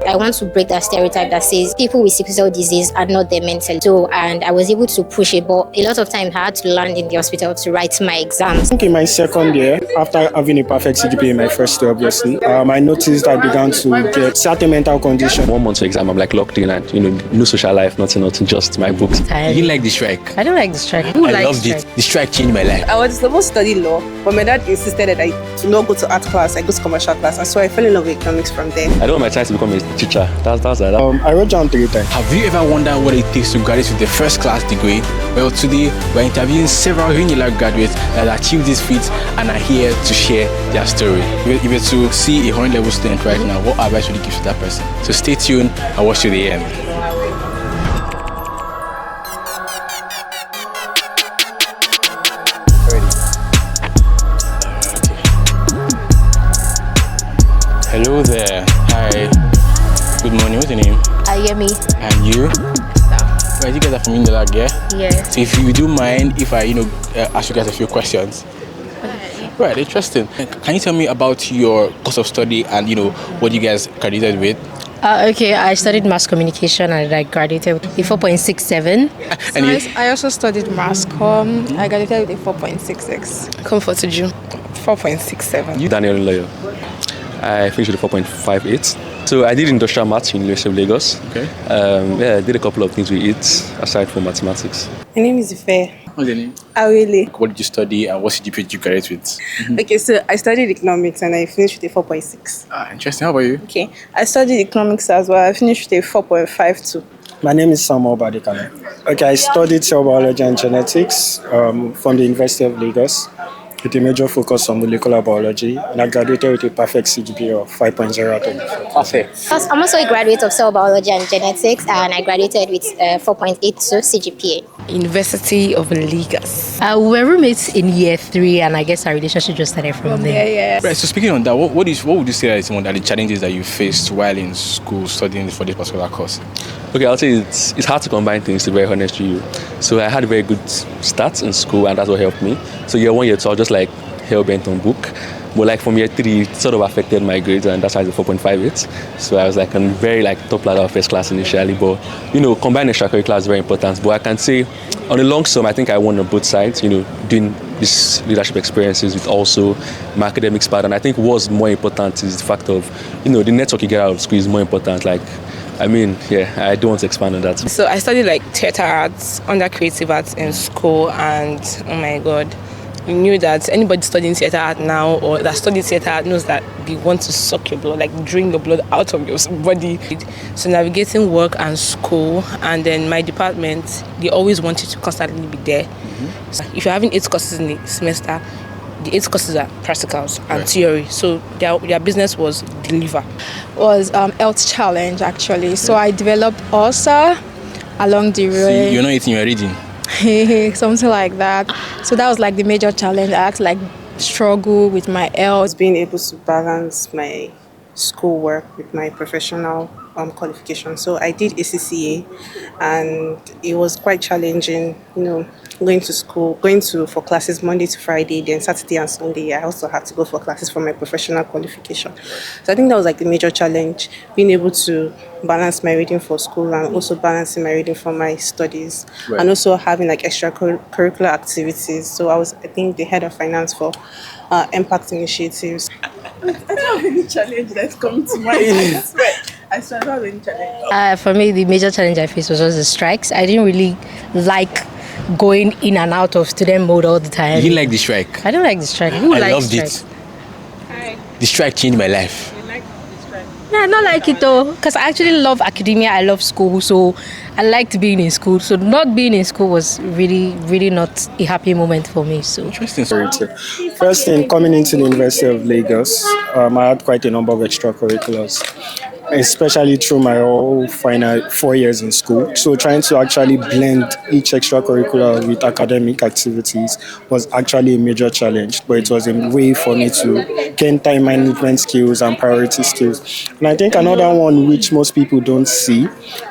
I want to break that stereotype that says people with sickle cell disease are not there mentally. So, and I was able to push it, but a lot of times I had to land in the hospital to write my exams. I think in my second year, after having a perfect CGPA in my first year, obviously, I noticed I began to get certain mental conditions. 1 month to exam, I'm like locked in and no social life, nothing, just my books. You didn't like the strike? I don't like the strike. I loved it. The strike changed my life. I was supposed to study law, but my dad insisted that I do not go to art class, I go to commercial class, and so I fell in love with economics from there. I don't want my child to become a teacher. That's like that. I wrote down 3 times. Have you ever wondered what it takes to graduate with a first class degree? Well, today we're interviewing several Unilag graduates that achieved this feat and are here to share their story. If you were to see a 100 level student right now, what advice would you give to that person? So stay tuned and watch to the end. Hello there. Hi. Good morning. What's your name? Ayemi. And you? Right, you guys are from Unilag, yeah? Yeah. So if you do mind, if I, ask you guys a few questions. Okay. Right, interesting. Can you tell me about your course of study and, what you guys graduated with? Okay, I studied mass communication and I graduated with a 4.67. And I also studied mass comm. I graduated with a 4.66. Comfort to June, 4.67. You, Daniel Lawyer. I finished with a 4.58. So I did industrial maths in University of Lagos. Okay. I did a couple of things with it aside from mathematics. My name is Ife. What's your name? Awele. What did you study and what CGPA did you graduate with? Okay, so I studied economics and I finished with a 4.6. Interesting. How about you? Okay, I studied economics as well. I finished with a 4.52. My name is Samuel Badikale. Okay, I studied cell biology and genetics from the University of Lagos with a major focus on molecular biology, and I graduated with a perfect CGPA of 5.0. Perfect. I'm also a graduate of cell biology and genetics, and I graduated with 4.82 CGPA. University of Lagos. We were roommates in year 3, and I guess our relationship just started from there. Yeah. Right, so speaking on that, what would you say are some of the challenges that you faced while in school studying for this particular course? Okay, I'll say it's hard to combine things, to be very honest with you. So I had a very good start in school, and that's what helped me. So year 1, year 2, I was just like hell-bent on book. But like from year 3, it sort of affected my grades, and that's why it's a 4.58. So I was like on very top ladder of first class initially. But combining extracurricular is very important. But I can say on the long sum, I think I won on both sides, doing these leadership experiences with also my academics part. And I think what's more important is the fact of, the network you get out of school is more important. I don't want to expand on that. So I studied theatre arts under creative arts in school, and oh my god, you knew that anybody studying theatre art now or that studies theatre art knows that they want to suck your blood, drain the blood out of your body. So navigating work and school, and then my department, they always want you to constantly be there. Mm-hmm. So if you're having 8 courses in the semester, the 8 courses are practicals and theory. So their business was deliver. Was health challenge actually. So I developed ulcer along the way. So you're not eating, you're reading. Something like that. So that was the major challenge. I had to struggle with my health. Being able to balance my schoolwork with my professional qualification. So I did ACCA, and it was quite challenging, going to school, for classes Monday to Friday, then Saturday and Sunday. I also had to go for classes for my professional qualification. So I think that was the major challenge, being able to balance my reading for school and also balancing my reading for my studies, right. And also having extracurricular activities. So I was, I think, the head of finance for impact initiatives. I don't have any challenge that's coming to mind. I swear I don't have any challenge. For me, the major challenge I faced was just the strikes. I didn't really like going in and out of student mode all the time. You didn't like the strike? I don't like the strike. I loved it. Hi. The strike changed my life. You like the strike? Yeah, I don't like it though, because I actually love academia. I love school, so I liked being in school. So not being in school was really, really not a happy moment for me. So interesting. First thing, coming into the University of Lagos, I had quite a number of extracurriculars, especially through my whole final 4 years in school. So trying to actually blend each extracurricular with academic activities was actually a major challenge, but it was a way for me to gain time management skills and priority skills. And I think another one which most people don't see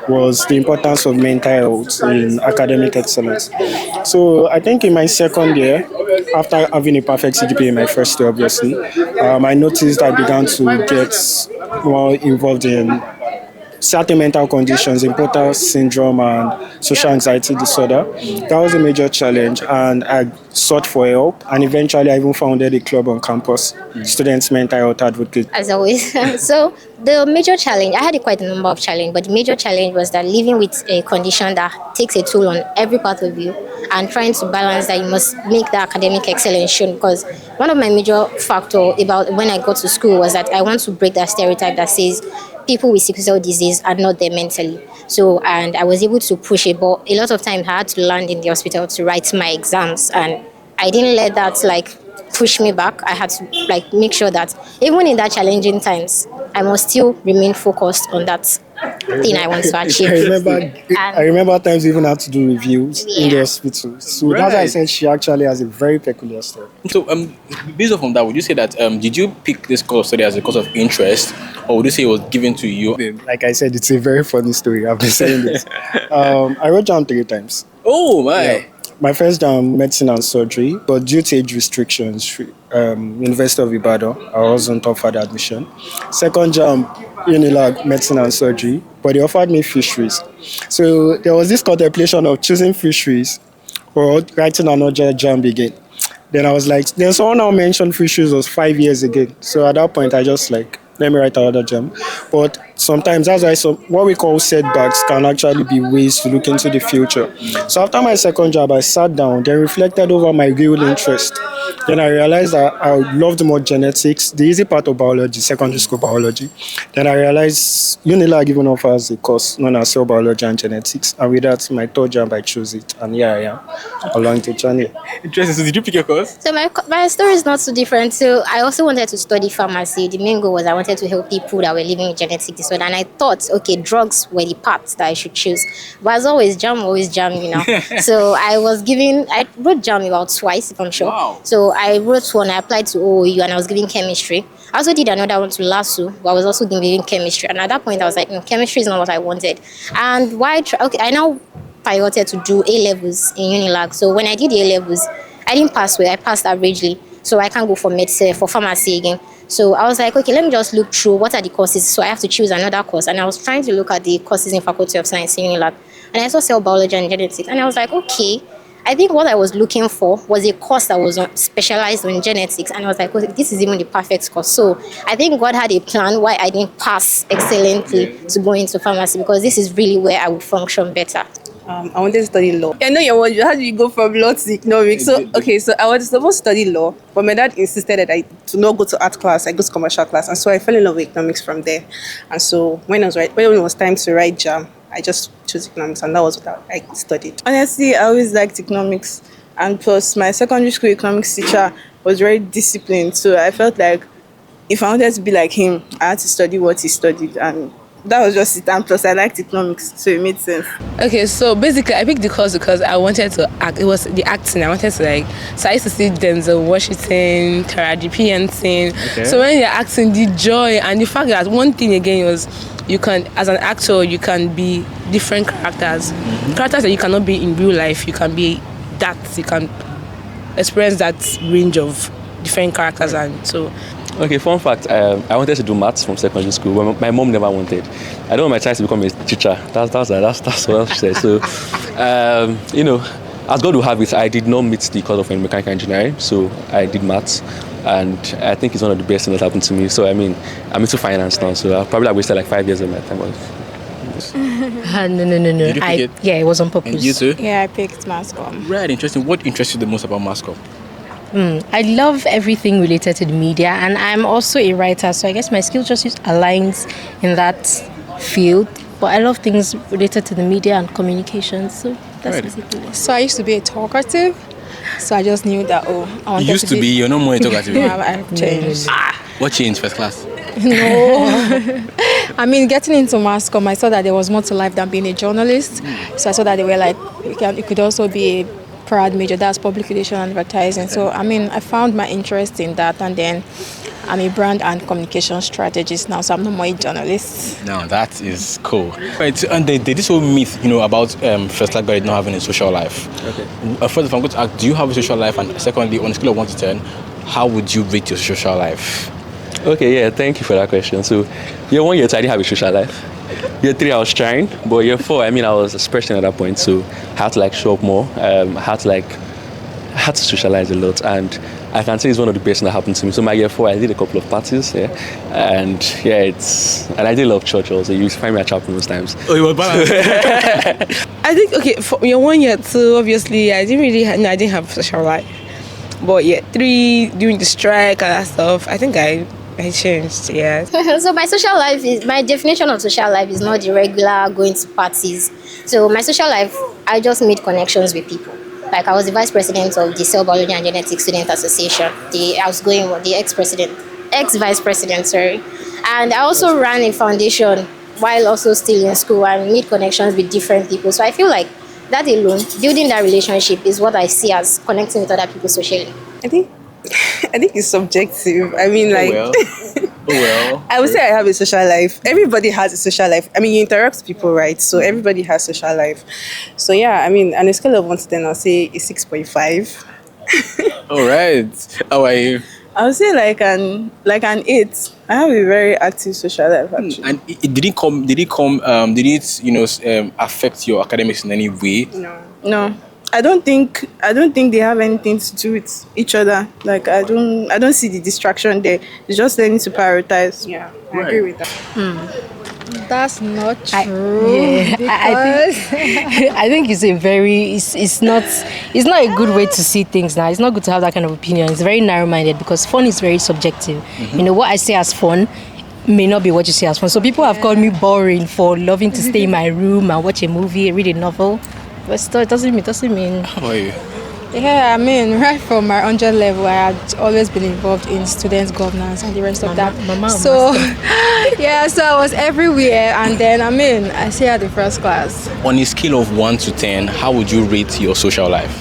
was the importance of mental health in academic excellence. So I think in my second year, after having a perfect CGPA in my first year, obviously, I noticed I began to get more involved in certain mental conditions, imposter syndrome and social anxiety disorder. That was a major challenge, and I sought for help, and eventually I even founded a club on campus, Students Mental Health Advocate. As always. So the major challenge, I had quite a number of challenges, but the major challenge was that living with a condition that takes a toll on every part of you and trying to balance that you must make the academic excellence shown. Because one of my major factor about when I got to school was that I want to break that stereotype that says people with sickle cell disease are not there mentally. So, and I was able to push it, but a lot of times I had to land in the hospital to write my exams, and I didn't let that push me back. I had to make sure that even in that challenging times, I must still remain focused on that thing I want to achieve. I remember times even had to do reviews in the hospital. So that's why I said she actually has a very peculiar story. So, based off on that, would you say that did you pick this course of study as a course of interest, or would you say it was given to you? Like I said, it's a very funny story. I've been saying this. I wrote JAMB 3 times. Oh my! Yeah. My first JAMB, medicine and surgery, but due to age restrictions, University of Ibadan, I wasn't offered admission. Second JAMB, Unilag, medicine and surgery, but they offered me fisheries. So there was this contemplation of choosing fisheries or writing another JAMB again. Then someone now mentioned fisheries was 5 years again. So at that point, I just let me write another JAMB. But sometimes that's why what we call setbacks can actually be ways to look into the future. So after my second job, I sat down, then reflected over my real interest. Then I realized that I loved more genetics, the easy part of biology, secondary school biology. Then I realized Unilag even offers a course known as cell biology and genetics. And with that, my third job, I chose it. And here I am, along the journey. Interesting. So did you pick your course? So my story is not so different. So I also wanted to study pharmacy. The main goal was I wanted to help people that were living with genetic disorder. And I thought, okay, drugs were the paths that I should choose. But as always jam, So I wrote jam about twice, if I'm sure. Wow. So I wrote one, I applied to OOU, and I was giving chemistry. I also did another one to LASU, but I was also giving chemistry. And at that point, I was like, no, chemistry is not what I wanted. And I now piloted to do A-levels in Unilag. So when I did A-levels, I didn't pass well. I passed averagely. So I can't go for medicine, for pharmacy again. So I was like, okay, let me just look through what are the courses. So I have to choose another course. And I was trying to look at the courses in Faculty of Science in Unilag. And I saw cell biology and genetics. And I was like, okay, I think what I was looking for was a course that was specialized in genetics. And I was like, okay, this is even the perfect course. So I think God had a plan why I didn't pass excellently to go into pharmacy, because this is really where I would function better. I wanted to study law. I know you're wondering, how do you go from law to economics? So I was supposed to study law, but my dad insisted that I do not go to art class, I go to commercial class. And so I fell in love with economics from there. And so when it was time to write JAM, I just chose economics, and that was what I studied. Honestly, I always liked economics, and plus my secondary school economics teacher was very disciplined. So I felt like if I wanted to be like him, I had to study what he studied, and that was just it. And plus I liked economics, so it made sense. Okay, so basically I picked the course because I wanted to act. It was the acting. I wanted to so I used to see Denzel Washington, Taraji P. Henson. Okay. So when you're acting, the joy and the fact that one thing again was you can, as an actor, you can be different characters. Mm-hmm. Characters that you cannot be in real life, you can be that. You can experience that range of different characters, and so. Okay, fun fact, I wanted to do maths from secondary school, but my mom never wanted. I don't want my child to become a teacher. That's what she said. So, as God will have it, I did not meet the cut of mechanical engineering, so I did maths, and I think it's one of the best things that happened to me. So, I'm into finance now, so I probably wasted 5 years of my time. No. Did you pick it? Yeah, it was on purpose. And you too? Yeah, I picked mass comm. Right, interesting. What interests you the most about mass comm? I love everything related to the media, and I'm also a writer, so I guess my skill just aligns in that field. But I love things related to the media and communication, so that's basically it. So I used to be a talkative, so I just knew that I wanted You used to be, you're no more a talkative. Yeah, I've changed. What changed, first class? No. I mean, getting into mass comm, I saw that there was more to life than being a journalist. So I saw that they were it could also be a proud major, that's public relations and advertising. So I mean, I found my interest in that, and then I'm a brand and communication strategist now, so I'm no more a journalist. No, that is cool. Right, and there's this whole myth, about first class guy not having a social life. Okay. First, if I'm going to ask, do you have a social life? And secondly, on a scale of 1 to 10, how would you rate your social life? Okay, yeah, thank you for that question. So, 1 year I didn't have a social life. Year 3, I was trying, but year 4, I mean, I was a freshman at that point, so I had to like show up more. I had to socialize a lot, and I can say it's one of the best things that happened to me. So my year 4, I did a couple of parties, and I did love church also. You find me at chapel most times. Oh, you were balanced. I think okay for year 1, year 2, obviously I didn't have social life, but year 3 during the strike and that stuff, I think I changed. Yeah. So my definition of social life is not the regular going to parties. So my social life, I just made connections with people. Like I was the vice president of the Cell Biology and Genetics Student Association, the ex-vice president, sorry. And I also ran a foundation while also still in school and made connections with different people. So I feel like that alone, building that relationship is what I see as connecting with other people socially. I think I think it's subjective. I mean, like, I would say I have a social life. Everybody has a social life. I mean, you interact with people, right? So everybody has social life. So yeah, I mean, on a scale of 1 to 10, I'll say a 6.5. All right. How are you? I would say like an 8. I have a very active social life actually. And did it affect your academics in any way? No. I don't think they have anything to do with each other. Like I don't see the distraction there. It's just learning to prioritize. Yeah, I agree with that. That's not true. I think it's not a good way to see things now. It's not good to have that kind of opinion. It's very narrow-minded because fun is very subjective. You know, what I say as fun may not be what you say as fun. So people have called me boring for loving to stay in my room and watch a movie, read a novel. But still, it doesn't mean. How are you? Yeah, I mean, right from my 100 level, I had always been involved in student governance and the rest of that. So, yeah, so I was everywhere. And then, I mean, I stayed at the first class. On a scale of 1 to 10, how would you rate your social life?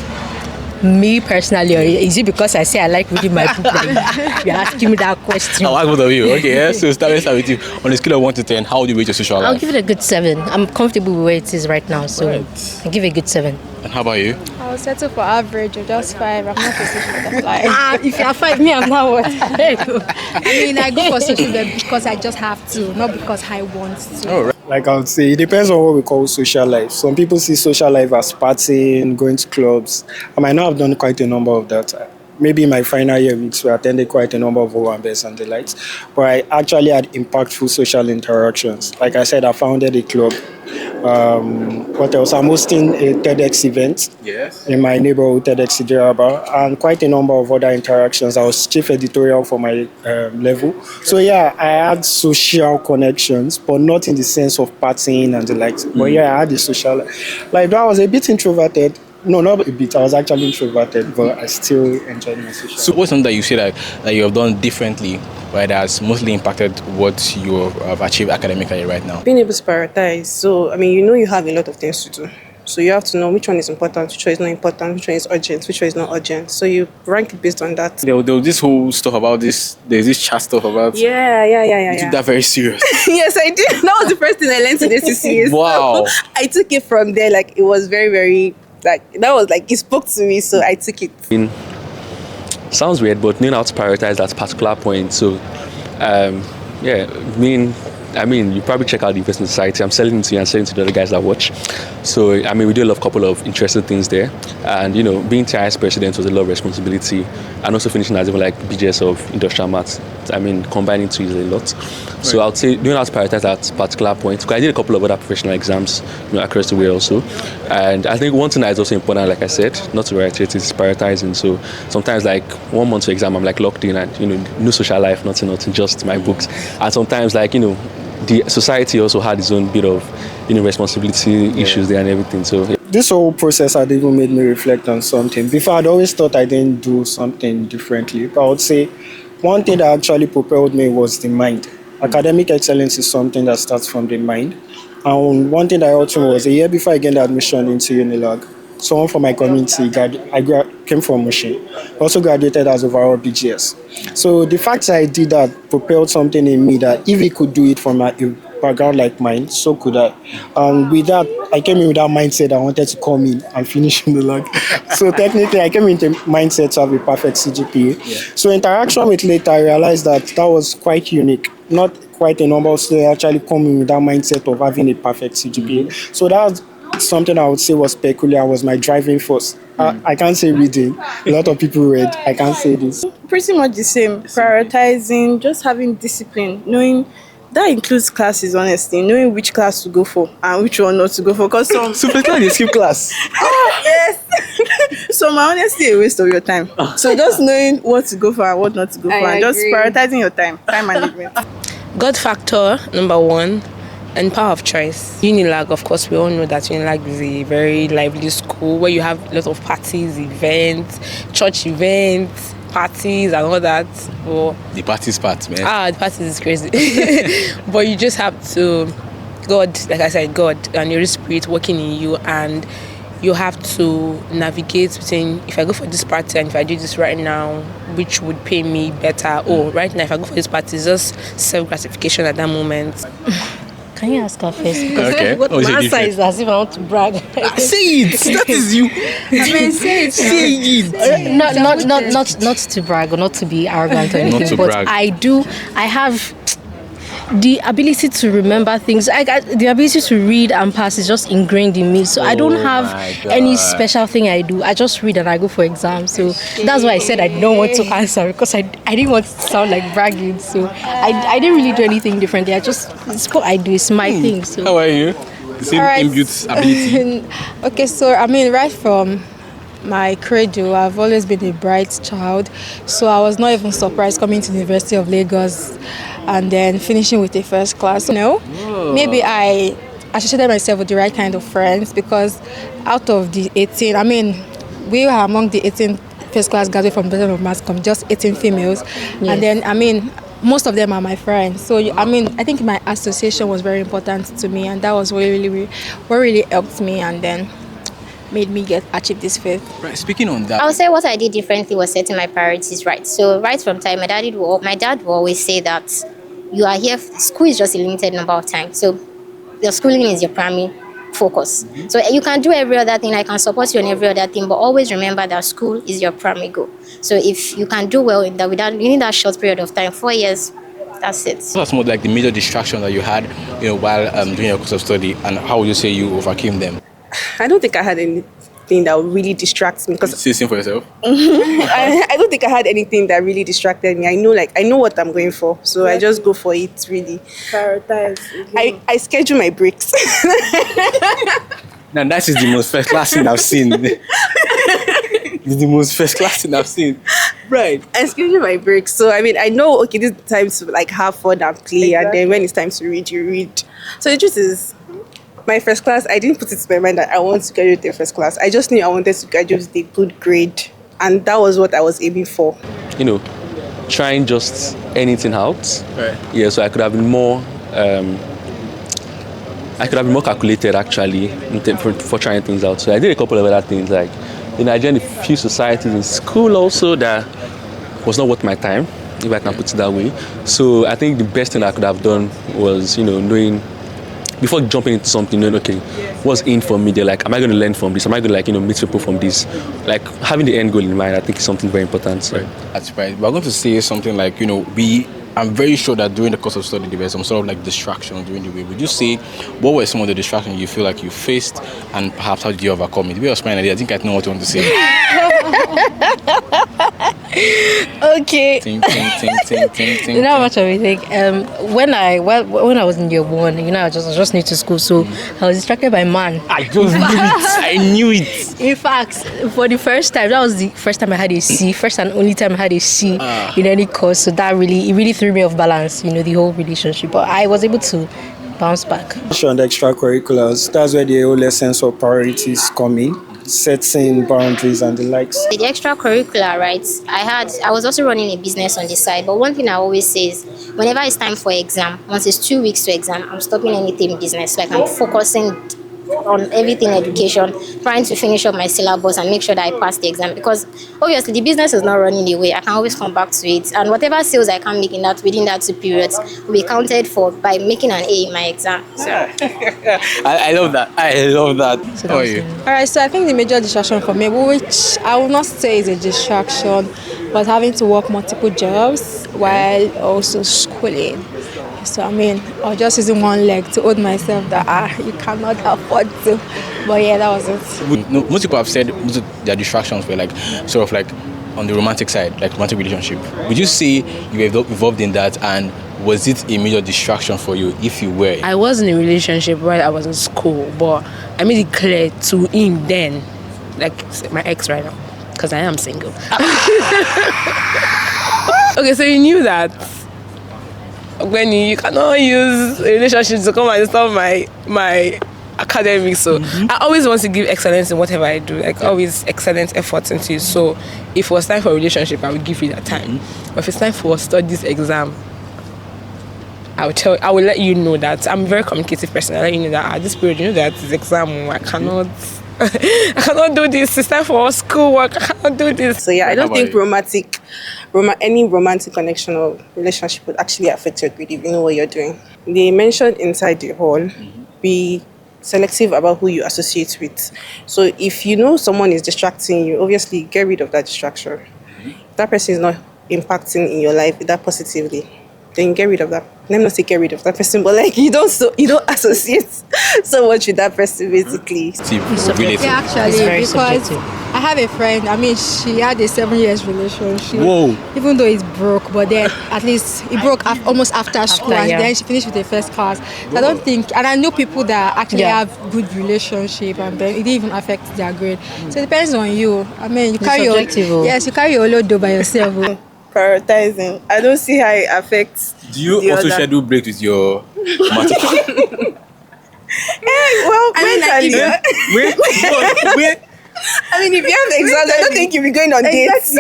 Me personally, or is it because I say I like reading my book that you're asking me that question? I'll ask both of you. Okay, yeah. So let's start with you. On a scale of 1 to 10, how would you rate your social life? I'll give it a good 7. I'm comfortable with where it is right now, so I'll give it a good 7. And how about you? I'll settle for average or just 5. I'm not a social butterfly. If you're 5, me, I'm not what? I mean, I go for social because I just have to, not because I want to. Oh, right. Like I would say, it depends on what we call social life. Some people see social life as partying, going to clubs. I might not have done quite a number of that. Maybe in my final year weeks, we attended quite a number of Owambes and the likes. But I actually had impactful social interactions. Like I said, I founded a club. What else? I'm hosting a TEDx event in my neighborhood, TEDx Idiraba, and quite a number of other interactions. I was chief editorial for my level. So yeah, I had social connections, but not in the sense of partying and the likes. But yeah, I had a social life. Like I was a bit introverted. No, not a bit. I was actually introverted, but I still enjoyed my social life. So what's something that you say that you have done differently, right, that's mostly impacted what you have achieved academically right now? Being able to prioritize. So, I mean, you have a lot of things to do. So you have to know which one is important, which one is not important, which one is urgent, which one is not urgent. So you rank it based on that. There was this whole stuff about this. There's this chat stuff about. Yeah. You took that very serious. Yes, I did. That was the first thing I learned in ACCA. Wow. So I took it from there. Like it was very, very. It spoke to me, so I took it. Sounds weird, but knowing how to prioritize that particular point. So, I mean, you probably check out the Investment Society. I'm selling it to you and selling it to the other guys that watch. So, I mean, we do a couple of interesting things there. And, being TIS president was a lot of responsibility. And also finishing as even like BGS of industrial maths. I mean, combining two is a lot. So I would say knowing how to prioritize that particular point. Because I did a couple of other professional exams, across the way also. And I think one thing that is also important, like I said, not to reiterate, is prioritizing. So sometimes like 1 month to exam, I'm like locked in and, no social life, nothing, just my books. And sometimes like, the society also had its own bit of, responsibility issues there and everything. So this whole process had even made me reflect on something. Before, I'd always thought I didn't do something differently. But I would say one thing that actually propelled me was the mind. Academic excellence is something that starts from the mind. And one thing that I also was, a year before I gained admission into Unilag, someone from my community, came from Mushin, also graduated as overall BGS. So the fact that I did that propelled something in me that if he could do it from a background like mine, so could I. And with that, I came in with that mindset I wanted to come in and finish in the log. So technically, I came into mindset to have a perfect CGPA. So interaction with later, I realized that was quite unique. Not quite a number of students actually come in with that mindset of having a perfect CGPA. So that was something I would say was peculiar, was my driving force. I can't say reading. A lot of people read. I can't say this. Pretty much the same. Prioritizing, just having discipline, knowing that includes classes, honestly, knowing which class to go for and which one not to go for. Because some So first you skip class. yes, some are honestly a waste of your time. So just knowing what to go for and what not to go for, and just prioritizing your time management. God factor, number one, and power of choice. Unilag, of course, we all know that Unilag is a very lively school where you have a lot of parties, events, church events, parties, and all that. Well, The party's part, man. the parties is crazy. But you just have to, God, like I said, God and your spirit working in you, and you have to navigate between, if I go for this party and if I do this right now, which would pay me better? Oh, right now, if I go for this party, it's just self-gratification at that moment. Can you ask her first? Because Okay. what Oh, is it my answer different? is as if I want to brag. Say it. That is you. Say it. Not to brag or not to be arrogant or anything, to but brag. I have the ability to remember things. The ability to read and pass is just ingrained in me. So I don't have my God. any special thing I do. I just read and I go for exams. So that's why I said I don't want to answer, because I didn't want to sound like bragging. So I didn't really do anything differently. It's what I do. It's my thing. So How are you? The same Alright. imbued ability. Okay, so I mean, right from my cradle, I've always been a bright child. So I was not even surprised coming to the University of Lagos and then finishing with a first class. Maybe I associated myself with the right kind of friends, because out of the 18, I mean, we were among the 18 first class graduates from the Department of Mass Comm, just 18 females. Yes. And then, I mean, most of them are my friends. So, I mean, I think my association was very important to me, and that was what really helped me and then made me achieve this faith. Right. Speaking on that, I would say what I did differently was setting my priorities right. So right from time, my dad will always say that you are here. School is just a limited number of time. So your schooling is your primary focus. So you can do every other thing. I can support you on every other thing, but always remember that school is your primary goal. So if you can do well in that without in that short period of time, 4 years, that's it. what's more like the major distraction that you had, while doing your course of study, and how would you say you overcame them? I don't think I had anything that would really distract me, because Say the same for yourself. I don't think I had anything that really distracted me. I know what I'm going for, so I just go for it. Really, prioritize. I schedule my breaks. Now that is the most first class thing I've seen. It's the most first class thing I've seen. Right. I schedule my breaks, so I mean, I know, okay, this is the time to like have fun and play, and then when it's time to read, you read. So the truth is, my first class, I didn't put it to my mind that I want to graduate in first class. I just knew I wanted to graduate with a good grade, and that was what I was aiming for. Trying just anything out. Right. Yeah, so I could have been more. I could have been more calculated actually for trying things out. So I did a couple of other things, like I joined a few societies in school also that was not worth my time, if I can put it that way. So I think the best thing I could have done was knowing, before jumping into something, knowing, okay, what's in for me? They're like, am I going to learn from this? Am I going to meet people from this? Like having the end goal in mind, I think is something very important. So. That's right. We're going to say something like, I'm very sure that during the course of study, there were some sort of like distractions during the way. Would you say, what were some of the distractions you feel like you faced, and perhaps how did you overcome it? The way I was smiling, I think I know what you want to say. okay. Ting. You know how much of a thing. When I was in year one, I just new to school, so I was distracted by man. I just knew it. I knew it. In fact, for the first time, that was the first time I had a C, first and only time I had a C in any course. So that really threw me off balance, the whole relationship. But I was able to bounce back. On the extracurriculars, that's where the whole essence of priorities come in, setting boundaries and the likes. The extracurricular, right? I was also running a business on the side, but one thing I always say is, whenever it's time for exam, once it's 2 weeks to exam, I'm stopping anything business, so I can focusing on everything education, trying to finish up my syllabus and make sure that I pass the exam, because obviously the business is not running away. I can always come back to it, and whatever sales I can make in that within that 2 periods will be counted for by making an A in my exam. So I love that. I love that. How are you? All right, so I think the major distraction for me, which I will not say is a distraction, but having to work multiple jobs while also schooling. So I mean, I was just using one leg to hold myself that you cannot afford to. But yeah, that was it. No, most people have said most of their distractions were like sort of like on the romantic side, like romantic relationship. Would you say you were involved in that, and was it a major distraction for you if you were? I was in a relationship while I was in school, but I made it clear to him then, like my ex right now, because I am single. Okay, so you knew that when you cannot use a relationship to come and stop my academics. So I always want to give excellence in whatever I do, like always excellent effort into it. So if it was time for a relationship, I would give you that time. But if it's time for studies exam, I will let you know that I'm a very communicative person. I let you know that at this period, you know that it's exam. I cannot I cannot do this. It's time for schoolwork. I cannot do this. So yeah, I don't think any romantic connection or relationship would actually affect your grade if you know what you're doing. They mentioned inside the hall, be selective about who you associate with. So if you know someone is distracting you, obviously get rid of that distraction. If that person is not impacting in your life that positively, then get rid of that. Let me not say get rid of that person, but like you don't associate so much with that person basically. Yeah, actually, because I have a friend. I mean, she had a 7 years relationship. Whoa! Even though it's broke, but then at least it broke almost after school, and then she finished with the first class. So I don't think, and I know people that actually have good relationship, and then it didn't even affect their grade. So it depends on you. I mean, you carry you carry your load by yourself. Prioritizing. I don't see how it affects. Do you also schedule breaks with your romantic? Well, I mean, if you have exams, I don't think you'll be going on dates.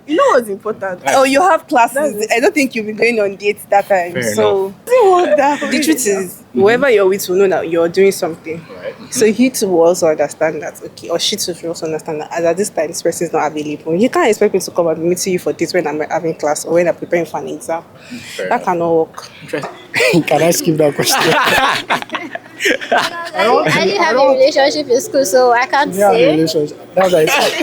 You know what's important? Oh, you have classes. I don't think you'll be going on dates that time. Fair so, the truth is, whoever you're with will know that you're doing something. Right. So he too will also understand that, okay, or she too will also understand that at this time, this person is not available. You can't expect me to come and meet you for this when I'm having class or when I'm preparing for an exam. That cannot work. Can I skip that question? I didn't have a relationship in school, so I can't say. Relationship. That's what I said.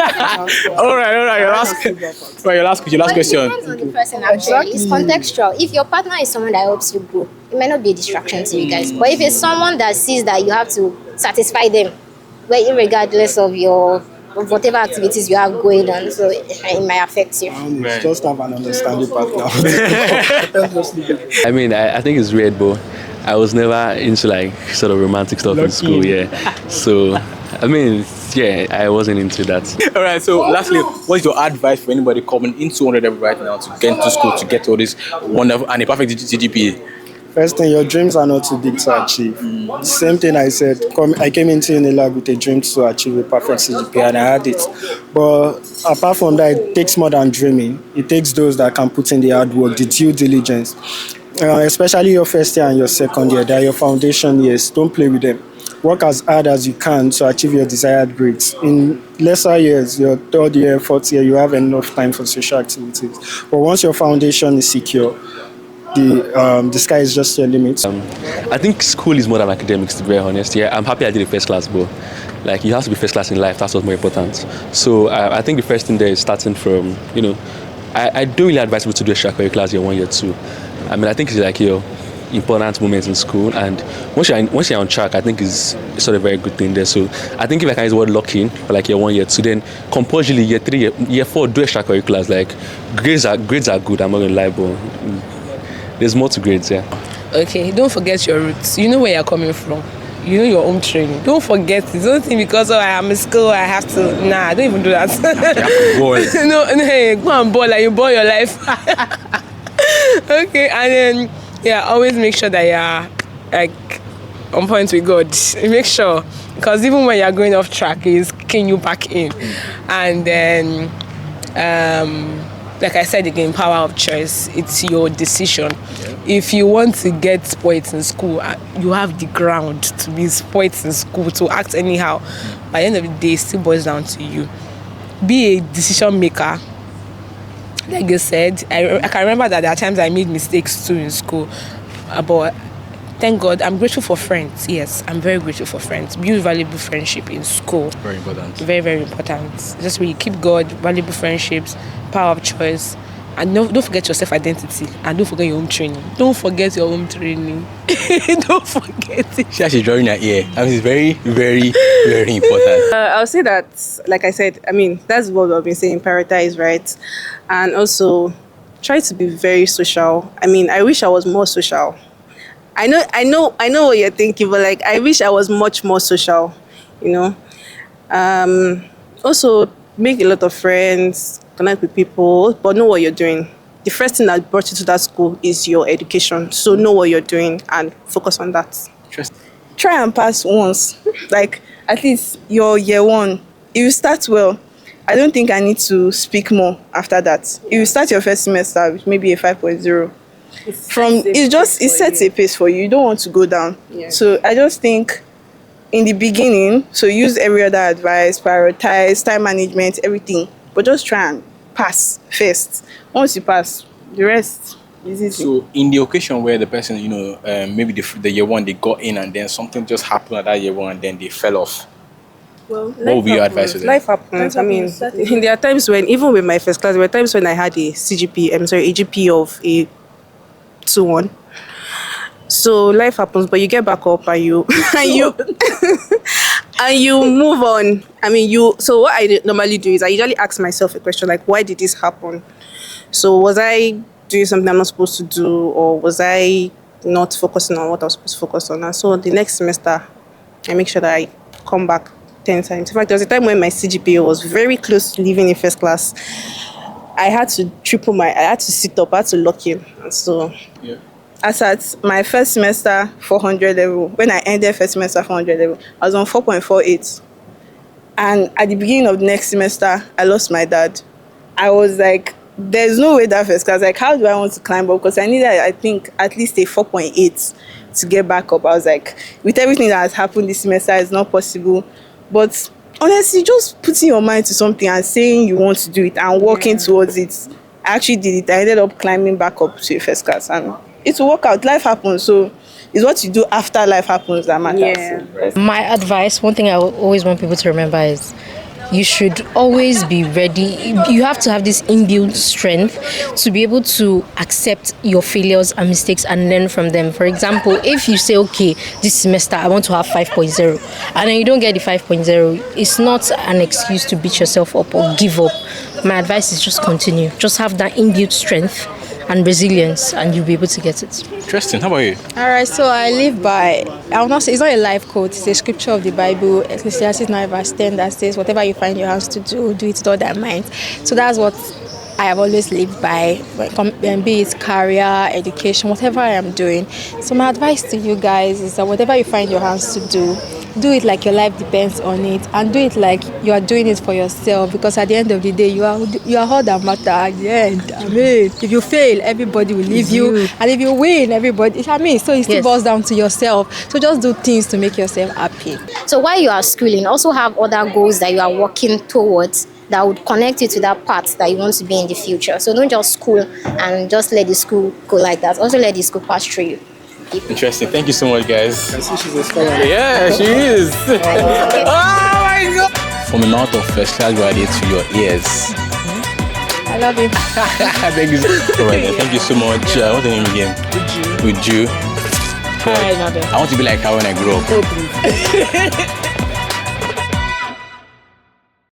All right. Your last question. But it depends on the person actually. It's contextual. If your partner is someone that helps you grow, it may not be a distraction to you guys. But if it's someone that sees that you have to satisfy them, well, regardless of whatever activities you have going on, so it might affect you. Just have an understanding partner. I mean, I think it's weird, but I was never into like sort of romantic stuff in school, So, I mean, I wasn't into that. All right. So, lastly, what's your advice for anybody coming into 100 right now to get into school to get all this wonderful and a perfect GPA? First thing, your dreams are not too big to achieve. Same thing I said. I came into Unilag with a dream to achieve a perfect CGPA, and I had it. But apart from that, it takes more than dreaming. It takes those that can put in the hard work, the due diligence. Especially your first year and your second year, they are your foundation years. Don't play with them. Work as hard as you can to achieve your desired grades. In lesser years, your third year, fourth year, you have enough time for social activities. But once your foundation is secure, the sky is just your limit. I think school is more than academics, to be very honest. Yeah, I'm happy I did a first class, but like you have to be first class in life. That's what's more important. So I think the first thing there is starting from, I don't really advise people to do extracurriculars year 1, year 2. I mean, I think it's like your important moments in school, and once you're on track, I think is sort of a very good thing there. So I think if I can use the word locking for like year 1, year 2, then compulsorily year 3, year 4 do extracurriculars. Like grades are good. I'm not gonna lie, but there's more to grades. Okay, don't forget your roots. You know where you're coming from. You know your home training. Don't forget it. Don't think because I am in school I have to. Nah, don't even do that. No, hey, go and ball like you ball your life. Okay, and then always make sure that you're like on point with God. Make sure, because even when you're going off track, He's kicking you back in. And then like I said again, power of choice. It's your decision. If you want to get spoiled in school, you have the ground to be spoiled in school, to act anyhow. By the end of the day, it still boils down to you. Be a decision maker. Like you said, I can remember that there are times I made mistakes too in school. But thank God, I'm grateful for friends. Yes, I'm very grateful for friends. Build valuable friendship in school. Very important. Very, very important. Just really keep God, valuable friendships, power of choice. And don't forget your self-identity. And don't forget your home training. Don't forget your home training. Don't forget it. She actually drawing her ear. I mean, it's very, very, very important. I'll say that, like I said, I mean, that's what I've been saying, prioritize, right? And also try to be very social. I mean, I wish I was more social. I know what you're thinking, but like, I wish I was much more social, you know. Also, make a lot of friends, connect with people, but know what you're doing. The first thing that brought you to that school is your education. So know what you're doing and focus on that. Interesting. Try and pass once, like at least your year one. If you start well, I don't think I need to speak more after that. If you start your first semester with maybe a 5.0, it sets a pace for you. You don't want to go down. Yeah. So I just think in the beginning, so use every other advice, prioritize, time management, everything. But just try and pass first. Once you pass, the rest is easy. So in the occasion where the person, you know, maybe the year one, they got in and then something just happened at that year one and then they fell off. Well, what would be your advice to them? Life happens. I mean, there are times when, even with my first class, there were times when I had a GP of a 2-1. So life happens, but you get back up and you and you move on. I mean, so what I normally do is I usually ask myself a question like, why did this happen? So was I doing something I'm not supposed to do, or was I not focusing on what I was supposed to focus on? And so the next semester, I make sure that I come back 10 times. In fact, there was a time when my CGPA was very close to leaving in first class. I had to I had to sit up, I had to lock in. And so As at my first semester 400 level, when I ended first semester 400 level, I was on 4.48. And at the beginning of the next semester, I lost my dad. I was like, there's no way that first class, like, how do I want to climb up? Because I needed, I think, at least a 4.8 to get back up. I was like, with everything that has happened this semester, it's not possible. But honestly, just putting your mind to something and saying you want to do it and working towards it, I actually did it. I ended up climbing back up to a first class, and it will work out. Life happens, so it's what you do after life happens that matters. Yeah. My advice, one thing I always want people to remember is you should always be ready. You have to have this inbuilt strength to be able to accept your failures and mistakes and learn from them. For example, if you say, okay, this semester I want to have 5.0 and then you don't get the 5.0, it's not an excuse to beat yourself up or give up. My advice is just continue. Just have that inbuilt strength and resilience, and you'll be able to get it. Interesting. How about you? All right, so I live by, I will not say, it's not a life quote, it's a scripture of the Bible, Ecclesiastes 9 verse 10, that says, whatever you find your hands to do, do it with all thy might. So that's what I have always lived by, be it career, education, whatever I am doing. So my advice to you guys is that whatever you find your hands to do it like your life depends on it, and do it like you are doing it for yourself, because at the end of the day, you are all that matter at the end. I mean, if you fail, everybody will leave you, and if you win, everybody, I mean, so it still boils down to yourself. So just do things to make yourself happy. So while you are schooling, also have other goals that you are working towards that would connect you to that path that you want to be in the future. So don't just school and just let the school go like that. Also let the school pass through you. Interesting. Thank you so much, guys. I see she's a scholar. Yeah, she is. Oh my God. From the mouth of first class graduate to your ears. I love you. Thank you. All right, then. Thank you so much. What's the name again? Uju. I want to be like her when I grow up.